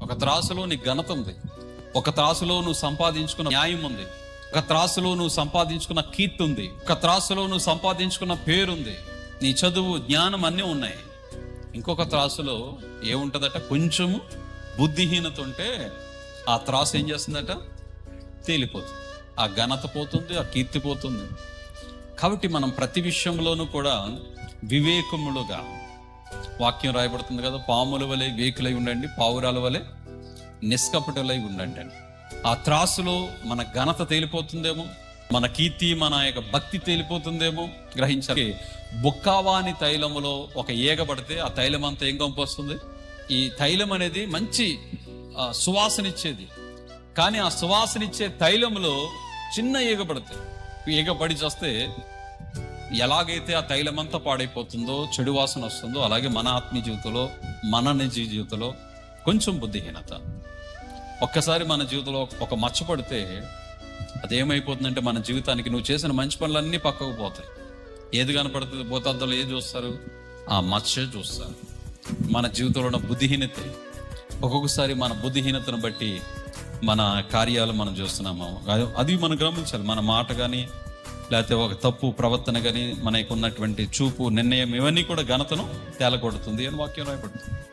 ఒక త్రాసులో నీ ఘనత ఉంది, ఒక త్రాసులో నువ్వు సంపాదించుకున్న న్యాయం ఉంది, ఒక త్రాసులో నువ్వు సంపాదించుకున్న కీర్తి ఉంది, ఒక త్రాసులో నువ్వు సంపాదించుకున్న పేరుంది, నీ చదువు జ్ఞానం అన్నీ ఉన్నాయి. ఇంకొక త్రాసులో ఏముంటుందట, కొంచెము బుద్ధిహీనత ఉంటే ఆ త్రాసు ఏం చేస్తుందట, తేలిపోతుంది, ఆ ఘనత పోతుంది, ఆ కీర్తి పోతుంది. కాబట్టి మనం ప్రతి విషయంలోనూ కూడా వివేకములుగా, వాక్యం రాయబడుతుంది కదా, పాముల వలె వివేకులై ఉండండి, పావురాల వలె నిష్కపటులై ఉండండి అని. ఆ త్రాసులో మన ఘనత తేలిపోతుందేమో, మన కీర్తి, మన యొక్క భక్తి తేలిపోతుందేమో గ్రహించాలి. బుక్కావాని తైలములో ఒక ఈగ పడితే ఆ తైలం అంతా ఏం కంపొస్తుంది. ఈ తైలం అనేది మంచి సువాసనిచ్చేది, కానీ ఆ సువాసనిచ్చే తైలంలో చిన్న ఈగ పడితే, ఈగ పడి చేస్తే ఎలాగైతే ఆ తైలం అంతా పాడైపోతుందో, చెడు వాసన వస్తుందో, అలాగే మన ఆత్మీయ జీవితంలో, మన నిజ జీవితంలో కొంచెం బుద్ధిహీనత, ఒక్కసారి మన జీవితంలో ఒక మచ్చ పడితే అదేమైపోతుందంటే మన జీవితానికి నువ్వు చేసిన మంచి పనులన్నీ పక్కకు పోతాయి. ఏది కనపడుతుంది, పోతాద్దలో ఏది చూస్తారు, ఆ మచ్చే చూస్తారు. మన జీవితంలో ఉన్న బుద్ధిహీనతే. ఒక్కొక్కసారి మన బుద్ధిహీనతను బట్టి మన కార్యాలు మనం చూస్తున్నాము, అది మనం గమనించాలి. మన మాట కానీ, లేకపోతే ఒక తప్పు ప్రవర్తన కానీ, మనకు ఉన్నటువంటి చూపు, నిర్ణయం, ఇవన్నీ కూడా ఘనతను తేలకొడుతుంది అని వాక్యం రాయబడుతుంది.